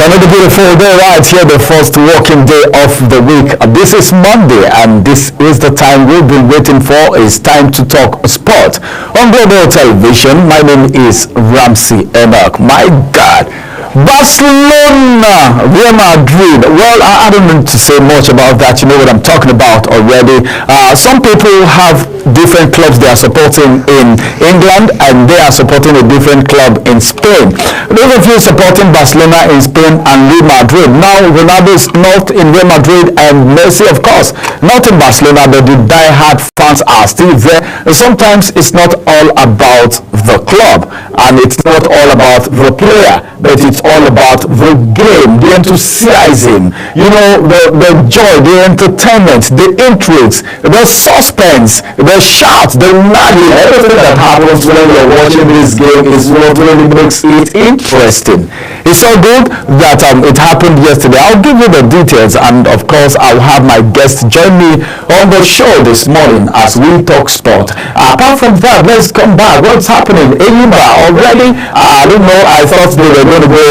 Another beautiful day right here, the first working day of the week. This is Monday, and this is the time we've been waiting for. It's time to talk sport on Global Television. My name is Ramsey Enoch. My God, Barcelona, Real Madrid. Well, I don't need to say much about that. You know what I'm talking about already. Some people have different clubs they are supporting in England, and they are supporting a different club in Spain. Those of you supporting Barcelona in Spain and Real Madrid, now Ronaldo is not in Real Madrid and Messi, of course, not in Barcelona, but the die-hard fans are still there. And sometimes it's not all about the club, and it's not all about the player, but it's all about the game, the enthusiasm, you know, the joy, the entertainment, the intrigues, the suspense, the shouts, the nagging, everything that happens when you're watching this game is what really makes it interesting. It's so good that it happened yesterday. I'll give you the details, and of course I'll have my guest join me on the show this morning as we talk sport. Apart from that, let's come back. What's happening? Enyimba already, I don't know, I thought they were going to go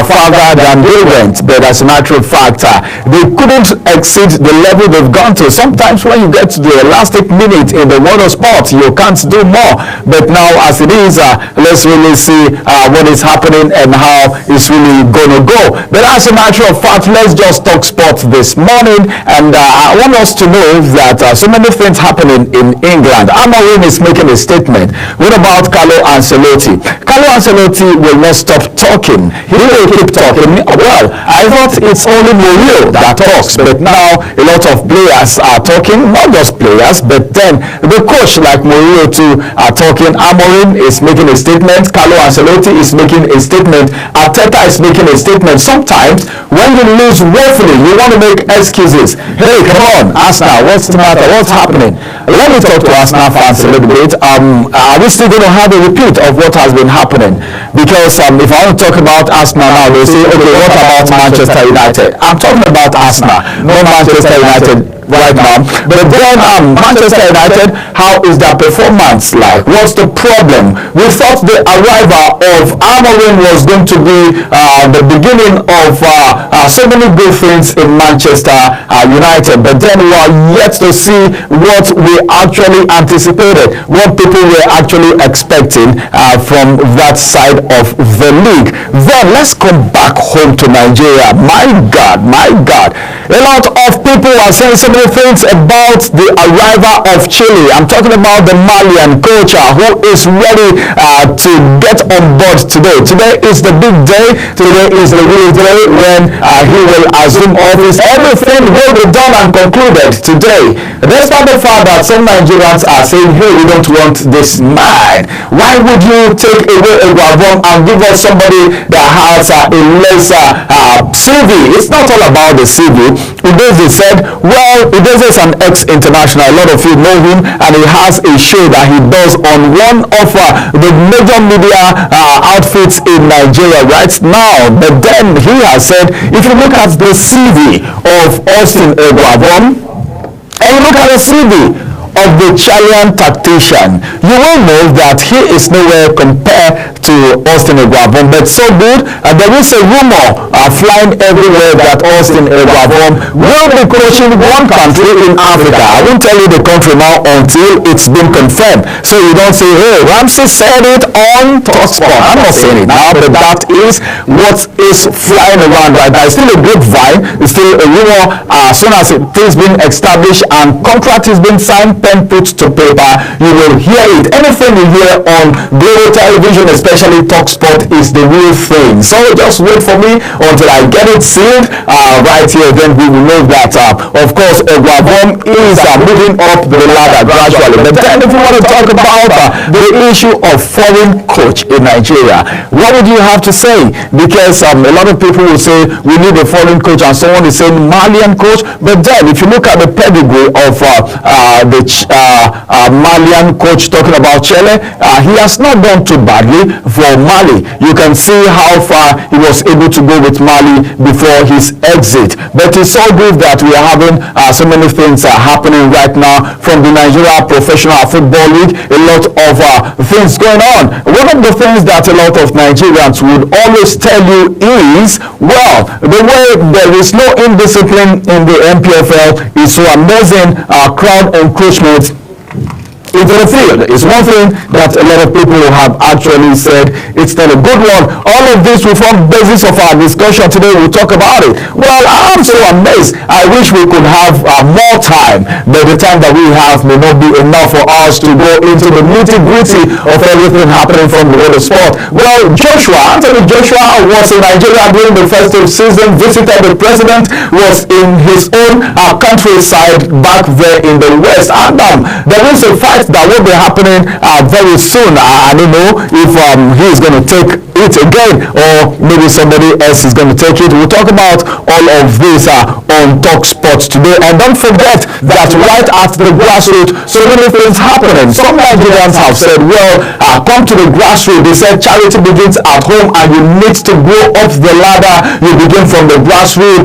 farther than they went, but as a matter of fact, they couldn't exceed the level they've gone to. Sometimes when you get to the elastic minute in the world of sport, you can't do more, but now as it is, let's really see what is happening and how it's really going to go. But as a matter of fact, let's just talk sport this morning, and I want us to know that so many things happening in England. Amorim is making a statement. What about Carlo Ancelotti? Carlo Ancelotti will not stop talking. He will keep talking. Well, I thought it's only Mourinho that talks, but now a lot of players are talking, not just players, but then the coach like Mourinho too are talking. Amorim is making a statement. Carlo Ancelotti is making a statement. Arteta is making a statement. Sometimes when you lose woefully, you want to make excuses. Hey, come on, Arsenal, what's the matter? What's happening? Let me talk to Arsenal fans a little bit. Are we still going to have a repeat of what has been happening? Because if I want to talk about Arsenal now, they say, okay, what about Manchester United? I'm talking about Arsenal, not Manchester United right now. But then Manchester United, how is their performance like? What's the problem? We thought the arrival of Amorim was going to be the beginning of so many good things in Manchester United, but then we are yet to see what we actually anticipated, what people were actually expecting from that side of the league. Then let's come back home to Nigeria. My God, a lot of people are saying so many things about the arrival of Chile. I'm talking about the Malian coach who is ready to get on board today. Today is the big day. Today is the real day when he will assume office. Everything will be done and concluded today. Despite the fact that some Nigerians are saying, hey, we don't want this man. Why would you take away a Guavon and give us somebody that has a lesser CV? It's not all about the CV. Udeze said, well, Udeze is an ex-international. A lot of you know him, and he has a show that he does on one of the major media outfits in Nigeria right now. But then he has said, if you look at the CV of Austin Eguavon, and you look at the CV of the Chilean tactician, you will know that he is nowhere compared to Austin Eguavon, but so good. There is a rumor flying everywhere that Austin Eguavon will be coaching one country in Africa. I won't tell you the country now until it's been confirmed, so you don't say, hey, Ramsey said it on Talksport. I'm not saying it now, but that is what is flying around right now. It's still a grapevine, it's still a rumor. As soon as it is being established and contract is being signed, pen put to paper, you will hear it. Anything you hear on Global Television, especially Talksport, is the real thing. So just wait for me until I get it sealed right here. Then we will know that of course Eguavon is moving up the ladder gradually. But then if you want to talk about the issue of foreign coach in Nigeria, what would you have to say? Because a lot of people will say we need a foreign coach, and someone is saying Malian coach. But then if you look at the pedigree of the Malian coach talking about Chelle. He has not done too badly for Mali. You can see how far he was able to go with Mali before his exit. But it's so good that we are having so many things happening right now from the Nigeria Professional Football League. A lot of things going on. One of the things that a lot of Nigerians would always tell you is, well, the way there is no indiscipline in the NPFL is so amazing. Crowd encroachment into the field. It's one thing that a lot of people have actually said it's not a good one. All of this will form basis of our discussion today. We'll talk about it. Well, I'm so amazed. I wish we could have more time, but the time that we have may not be enough for us to go into the nitty-gritty of everything happening from the world of sport. Well, Anthony Joshua was in Nigeria during the festive season, visited the president, was in his own countryside back there in the West. And there is a fight that will be happening very soon. I don't know if he is going to take it again or maybe somebody else is going to take it. We'll talk about all of this on Talk Sports today. And don't forget that right at the grassroots, so many things happening. Some Nigerians have said, well, come to the grassroots. They said charity begins at home and you need to go up the ladder. You begin from the grassroots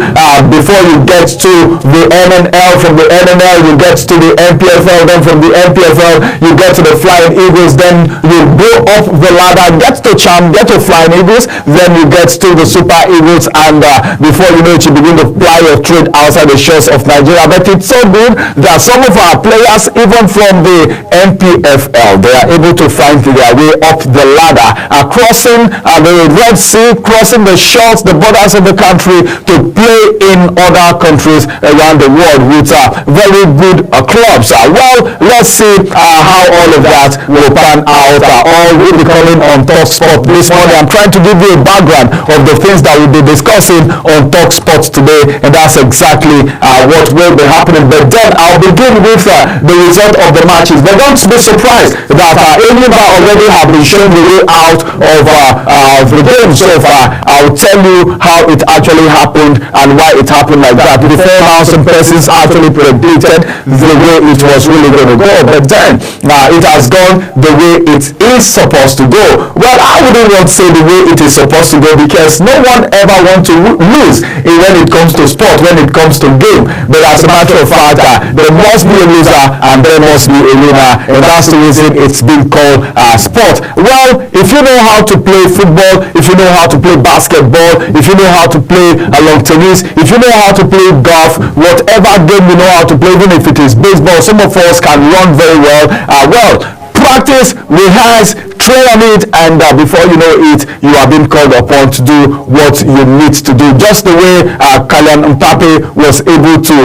before you get to the NNL. From the NNL, you get to the NPFL. Then from the NPFL, you get to the Flying Eagles. Then you go up the ladder, get to Champ, get to Flying Eagles. Then you get to the Super Eagles. And before you know it, you begin to ply your trade outside the shores of Nigeria. But it's so good that some of our players, even from the NPFL, they are able to find their way up the ladder, crossing the Red Sea, crossing the shores, the borders of the country to play in other countries around the world with very good clubs. Well, let's see how all of that will pan out. All will be coming on Talk Sport this morning. I'm trying to give you a background of the things that we'll be discussing on Talk Sports today, and that's exactly what will be happening. But then I'll begin with the result of the matches. But don't be surprised that Enyimba already have been shown the way out of the game so far. I'll tell you how it actually happened and why it happened like that. Before now, some persons actually predicted the way it was really going to go, but then it has gone the way it is supposed to go. Well, I wouldn't want to say the way it is supposed to go because no one ever wants to lose when it comes to sport, when it comes to game. But as a matter of fact, there must be a loser and there must be a winner, and that's the reason it's been called sport. Well, if you know how to play football, if you know how to play basketball, if you know how to play lawn tennis, if you know how to play golf, whatever game you know how to play, even if it is baseball, some of us can run very well. Practice, rehearse, train on it, and before you know it, you are being called upon to do what you need to do. Just the way Kylian Mbappe was able to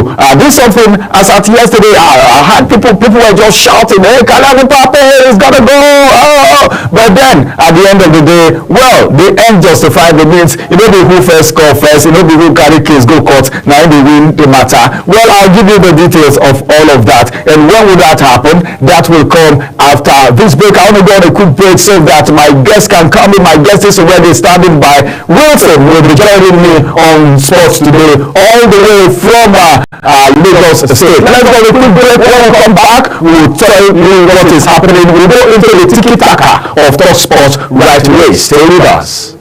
do something. As at yesterday, I had people were just shouting, hey, Kylian Mbappe is gonna go. Oh. But then at the end of the day, well, the end justified the means. You know the who first score first, you know the who carry case go court, now they win the matter. Well, I'll give you the details of all of that. And when will that happen? That will come after this break. I want to go on a quick break so that my guest can come in. My guest is already standing by. Wilson will be joining me on Sports Today all the way from Lagos State. Let's go on a quick break. When we come back, we'll tell you what is happening. We'll go into the tiki-taka of Talk Sports right away. Stay with us.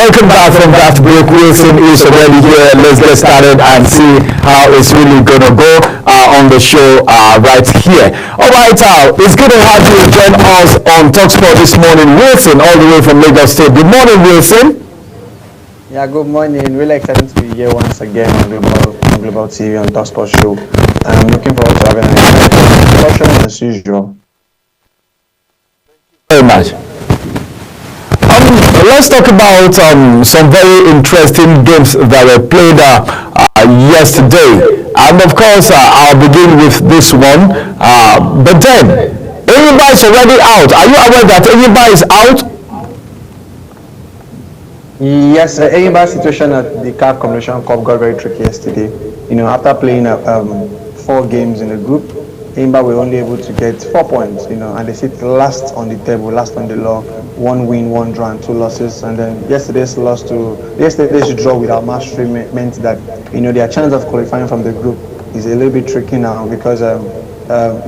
welcome back from that break. Wilson is already here. Let's get started and see how it's really gonna go on the show right here. All right, it's good to have you join us on Talksport this morning. Wilson, all the way from Lagos State. Good morning, Wilson. Yeah, good morning. Really excited to be here once again on Global TV on Talksport show. I'm looking forward to having a discussion as usual. Very much. Let's talk about some very interesting games that were played yesterday. And of course, I'll begin with this one. But then, Enyimba is already out. Are you aware that Enyimba is out? Yes, the Enyimba situation at the CAF Combination Cup got very tricky yesterday. After playing 4 games in the group, Enyimba were only able to get 4 points, and they sit last on the table, last on the log, 1 win, 1 draw, and 2 losses. And then yesterday's draw with Al-Masry meant that, their chance of qualifying from the group is a little bit tricky now because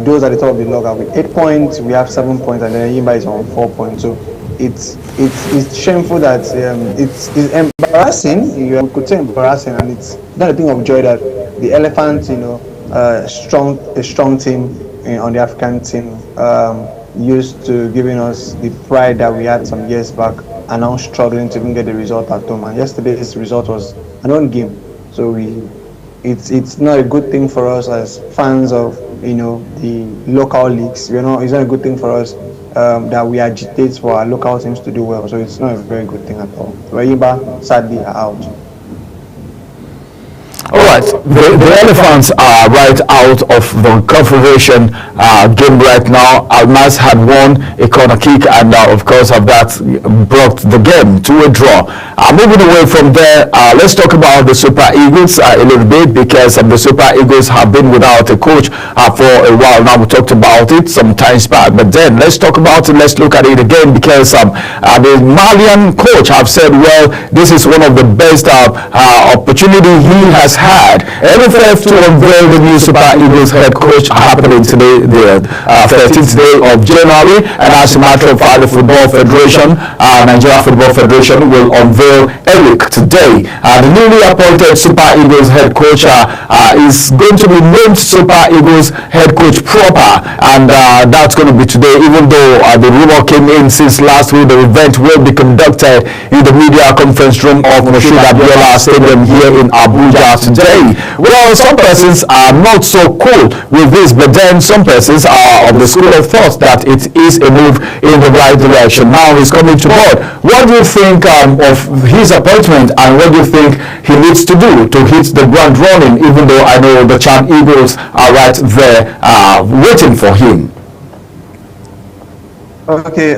those at the top of the log are with 8 points, we have 7 points, and then Enyimba is on 4 points. So it's shameful that it's embarrassing. You could say embarrassing, and it's not a thing of joy that the Elephants, a strong team on the African team, used to giving us the pride that we had some years back, and now struggling to even get the result at home. And yesterday's result was an own game, so it's not a good thing for us as fans of the local leagues. It's not a good thing for us that we agitate for our local teams to do well. So it's not a very good thing at all. Enyimba sadly are out. All right, the Elephants are right out of the Confederation game right now. Almas had won a corner kick, and of course of that brought the game to a draw. Moving away from there, let's talk about the Super Eagles a little bit, because the Super Eagles have been without a coach for a while now. We talked about it some times back, but then let's talk about it. Let's look at it again, because the Malian coach have said, well, this is one of the best opportunity he has had. NFF to unveil the new Super Eagles head coach happening today, the 13th day of January. And as a matter of fact, the Football Federation, Nigeria Football Federation, will unveil Eric today. The newly appointed Super Eagles head coach is going to be named Super Eagles head coach proper, and that's going to be today, even though the rumor came in since last week. The event will be conducted in the media conference room of Moshood Abiola Stadium here in Abuja today. Well, some persons are not so cool with this, but then some persons are of the school of thought that it is a move in the right direction. Now he's coming to board. What do you think of his appointment, and what do you think he needs to do to hit the ground running, even though I know the Chan Eagles are right there waiting for him? Okay,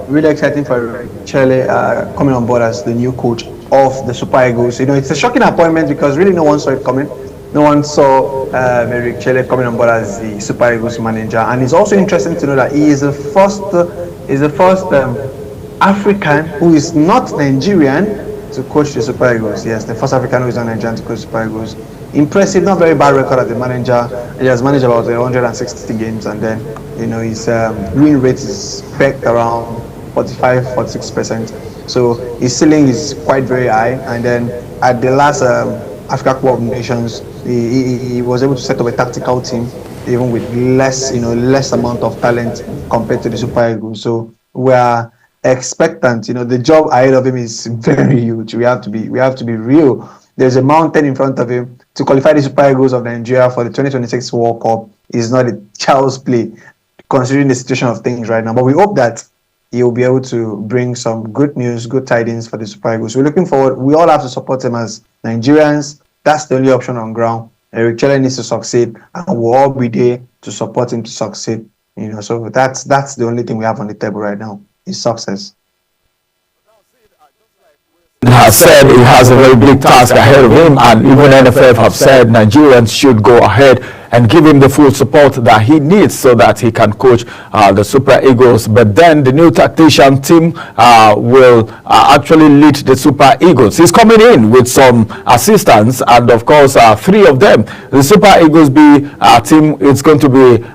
really exciting for Chelle coming on board as the new coach of the Super Eagles. It's a shocking appointment because really no one saw it coming. No one saw Eric Chelle coming on board as the Super Eagles manager. And it's also interesting to know that he is the first African who is not Nigerian to coach the Super Eagles. Yes, the first African who is not Nigerian to coach the Super Eagles. Impressive, not very bad record as the manager. He has managed about 160 games, and then his win rate is pegged around 45-46%. So his ceiling is quite very high. And then at the last Africa Cup of Nations, he was able to set up a tactical team, even with less amount of talent compared to the Super Eagles. So we are expectant. The job ahead of him is very huge. We have to be real. There's a mountain in front of him. To qualify the Super Eagles of Nigeria for the 2026 World Cup is not a child's play, considering the situation of things right now. But we hope that he will be able to bring some good news, good tidings for the Super Eagles. We're looking forward. We all have to support him as Nigerians. That's the only option on ground. Eric Chelle needs to succeed, and we'll all be there to support him to succeed. So that's the only thing we have on the table right now is success. Has said he has a very big task ahead of him, and even NFF have said Nigerians should go ahead and give him the full support that he needs so that he can coach the Super Eagles. But then the new tactician team will actually lead the Super Eagles. He's coming in with some assistants, and of course, three of them. The Super Eagles team, it's going to be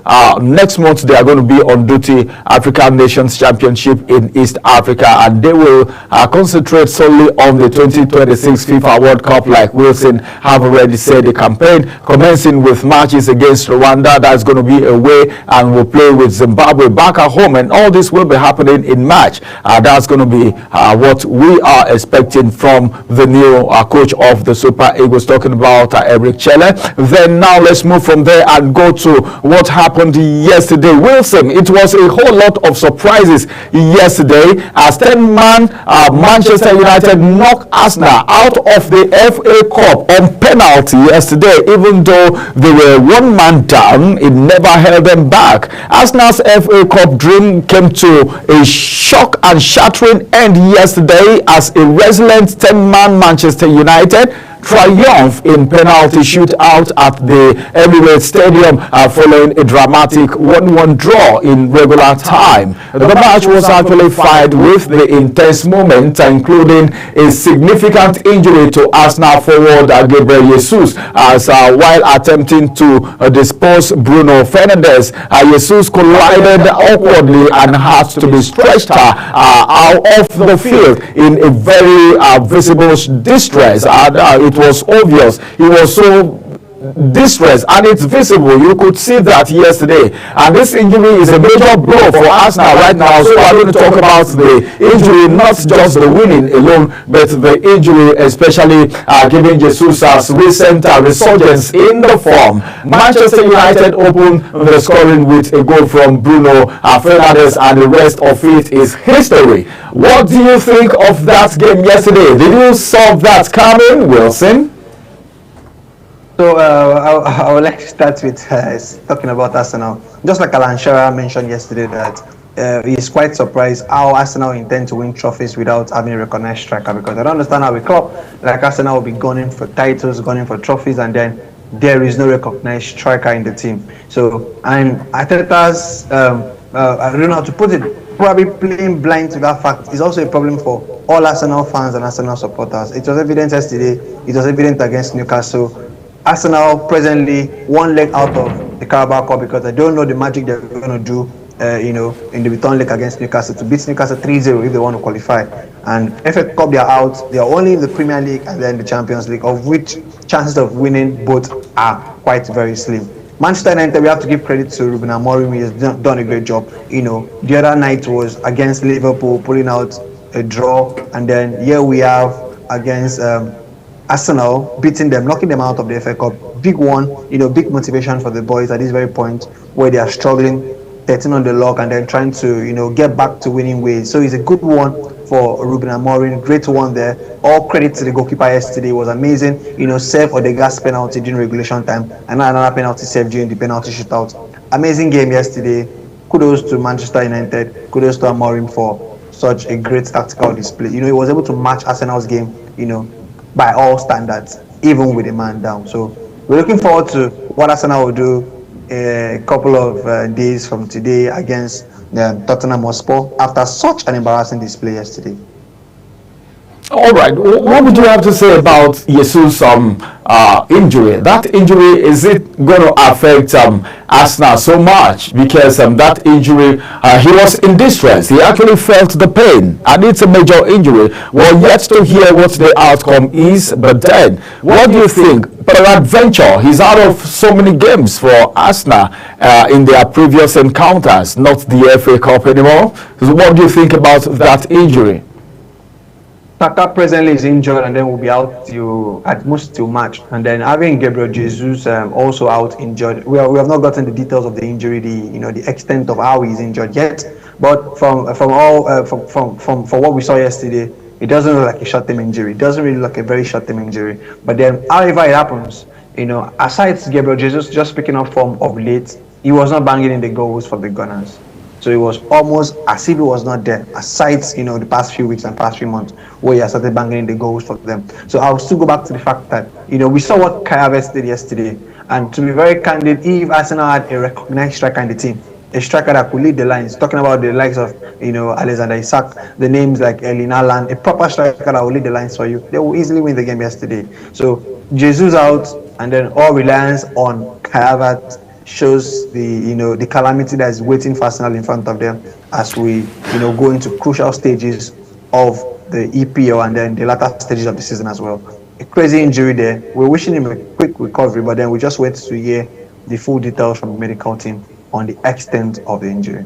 next month. They are going to be on duty African Nations Championship in East Africa, and they will concentrate solely on the 2026 FIFA World Cup, like Wilson have already said. The campaign commencing with matches against Rwanda, that's going to be away, and we'll play with Zimbabwe back at home, and all this will be happening in March. That's going to be what we are expecting from the new coach of the Super Eagles, talking about Eric Chelle. Then now let's move from there and go to what happened yesterday. Wilson, it was a whole lot of surprises yesterday as 10-man Manchester United knocked Arsenal out of the FA Cup on penalty yesterday. Even though they were one man down, it never held them back. Arsenal's FA Cup dream came to a shock and shattering end yesterday as a resilient 10-man Manchester United triumph in penalty shootout at the Emirates Stadium following a dramatic 1-1 draw in regular time. The match was actually fired with the intense moments, including a significant injury to Arsenal forward Gabriel Jesus as while attempting to dispose Bruno Fernandes. Jesus collided awkwardly and had to be stretched out of the field in a very visible distress. It was obvious. He was so distressed, and it's visible. You could see that yesterday. And this injury is a major blow for Arsenal right now. So we're going to talk about the injury, not just the winning alone, but the injury, especially given Jesus' recent resurgence in the form. Manchester United opened the scoring with a goal from Bruno Fernandes, and the rest of it is history. What do you think of that game yesterday? Did you saw that coming, Wilson? So I would like to start with talking about Arsenal. Just like Alan Shearer mentioned yesterday, that he's quite surprised how Arsenal intend to win trophies without having a recognized striker, because I don't understand how a club like Arsenal will be gunning for titles, gunning for trophies, and then there is no recognized striker in the team. So, and Arteta's, I don't know how to put it, probably playing blind to that fact is also a problem for all Arsenal fans and Arsenal supporters. It was evident yesterday, it was evident against Newcastle. Arsenal presently one leg out of the Carabao Cup because I don't know the magic they're going to do, in the return leg against Newcastle to beat Newcastle 3-0 if they want to qualify. And FA Cup, they're out. They are only in the Premier League and then the Champions League, of which chances of winning both are quite very slim. Manchester United, we have to give credit to Ruben Amorim. He has done a great job. The other night was against Liverpool, pulling out a draw, and then here we have against Arsenal, beating them, knocking them out of the FA Cup. Big one, big motivation for the boys at this very point where they are struggling, 13 on the log, and then trying to, get back to winning ways. So it's a good one for Ruben Amorim. Great one there. All credit to the goalkeeper yesterday. It was amazing. Save Odegaard's penalty during regulation time, and another penalty saved during the penalty shootout. Amazing game yesterday. Kudos to Manchester United. Kudos to Amorim for such a great tactical display. He was able to match Arsenal's game, by all standards, even with a man down. So we're looking forward to what Arsenal will do a couple of days from today against Tottenham Hotspur after such an embarrassing display yesterday. All right, what would you have to say about Jesus' injury? That injury, is it going to affect Arsenal so much? Because that injury, he was in distress. He actually felt the pain, and it's a major injury. We're yet to hear what the outcome is, but then, what do you think? Peradventure, he's out of so many games for Arsenal in their previous encounters, not the FA Cup anymore. So what do you think about that injury? Saka presently is injured and then will be out till at most till March, and then having Gabriel Jesus also out injured. We have not gotten the details of the injury, the extent of how he's injured yet. But from what we saw yesterday, it doesn't look like a short-term injury. It doesn't really look a very short-term injury. But then, however it happens, aside Gabriel Jesus just picking up form of late, he was not banging in the goals for the Gunners. So it was almost as if he was not there, aside, the past few weeks and past few months where he has started banging in the goals for them. So I'll still go back to the fact that, we saw what Kai Havertz did yesterday. And to be very candid, if Arsenal had a recognized striker in the team, a striker that could lead the lines, talking about the likes of, Alexander Isak, the names like Erling Haaland, a proper striker that will lead the lines for you, they will easily win the game yesterday. So Jesus out, and then all reliance on Kai Havertz shows the calamity that is waiting for Arsenal in front of them as we go into crucial stages of the EPL and then the latter stages of the season as well. A crazy injury there. We're wishing him a quick recovery, but then we just wait to hear the full details from the medical team on the extent of the injury.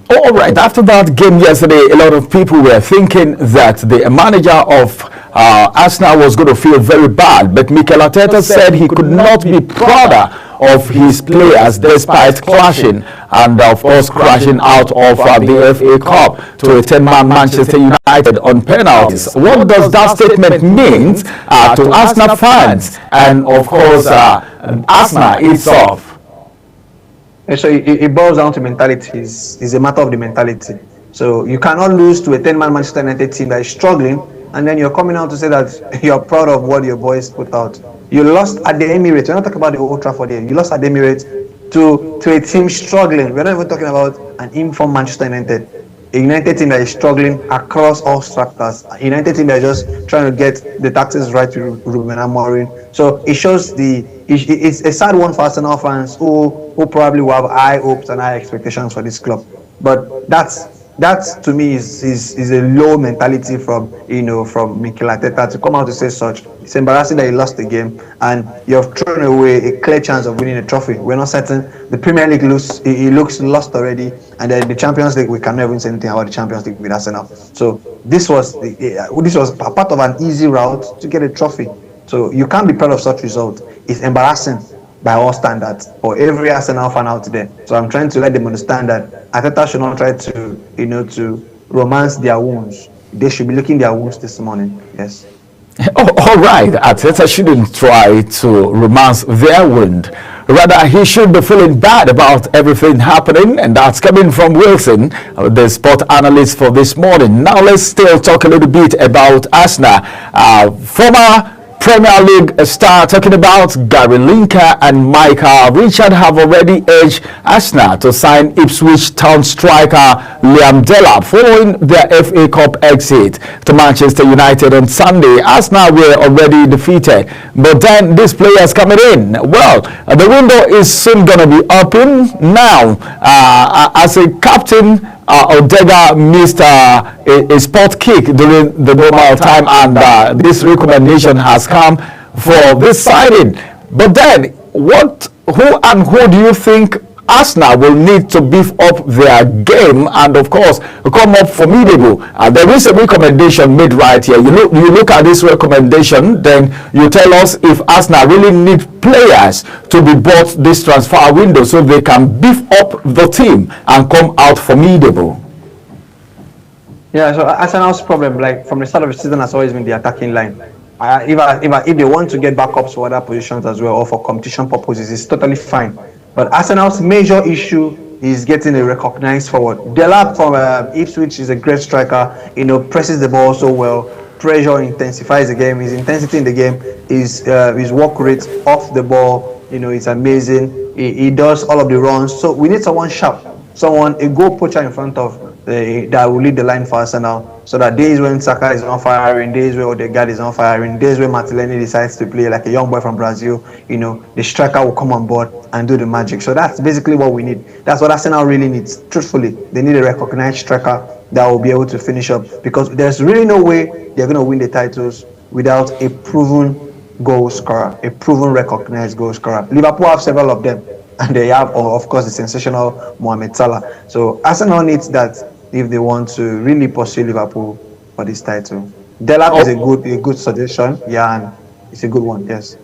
All right, after that game yesterday, a lot of people were thinking that the manager of Arsenal was going to feel very bad, but Mikel Arteta said he could not be prouder of his players despite clashing and of course crashing out of the FA Cup to a 10-man Manchester United on penalties. What does that statement mean to Arsenal fans and of course Arsenal itself? And so it boils down to mentality. It's a matter of the mentality. So you cannot lose to a 10-man Manchester United team that is struggling, and then you're coming out to say that you're proud of what your boys put out. You lost at the Emirates. We're not talking about the Old Trafford here. You lost at the Emirates to a team struggling. We're not even talking about an informed Manchester United. A United team that is struggling across all structures. A United team that is just trying to get the taxes right to Ruben Amorim. So it shows it's a sad one for Arsenal fans who probably will have high hopes and high expectations for this club. But that to me is a low mentality from Mikel Arteta to come out to say such. It's embarrassing that he lost the game and you have thrown away a clear chance of winning a trophy. We're not certain. The Premier League looks lost already, and then the Champions League, we can never say anything about the Champions League with Arsenal. So this was a part of an easy route to get a trophy. So you can't be proud of such result. It's embarrassing by all standards for every Arsenal fan out there. So I'm trying to let them understand that Arteta should not try to romance their wounds. They should be licking their wounds this morning. Yes. Oh, all right. Arteta shouldn't try to romance their wound. Rather, he should be feeling bad about everything happening, and that's coming from Wilson, the sport analyst for this morning. Now, let's still talk a little bit about Arsenal. Former Premier League star talking about Gary Lineker and Michael Richard have already urged Arsenal to sign Ipswich Town striker Liam Delap following their FA Cup exit to Manchester United on Sunday. Arsenal were already defeated, but then these players coming in. Well, the window is soon going to be open now. As a captain, Odega missed a spot kick during the normal time, and this recommendation has come for this signing. But then, who do you think Arsenal will need to beef up their game and, of course, come up formidable? There is a recommendation made right here. You look at this recommendation, then you tell us if Arsenal really need players to be bought this transfer window so they can beef up the team and come out formidable. Yeah, so Arsenal's problem, like from the start of the season, has always been the attacking line. If they want to get backups for other positions as well or for competition purposes, it's totally fine. But Arsenal's major issue is getting a recognized forward. Delap from Ipswich is a great striker, presses the ball so well. Pressure intensifies the game. His intensity in the game, his work rate off the ball, it's amazing. He does all of the runs. So we need someone sharp, a goal poacher in front of that will lead the line for Arsenal, so that days when Saka is on firing, days where Odegaard is on firing, days where Martinelli decides to play like a young boy from Brazil, the striker will come on board and do the magic. So that's basically what we need. That's what Arsenal really needs. Truthfully, they need a recognized striker that will be able to finish up, because there's really no way they're going to win the titles without a proven goal scorer, a proven recognized goal scorer. Liverpool have several of them, and they have, of course, the sensational Mohamed Salah. So Arsenal needs that if they want to really pursue Liverpool for this title. Delap is a good suggestion, yeah, and it's a good one, yes.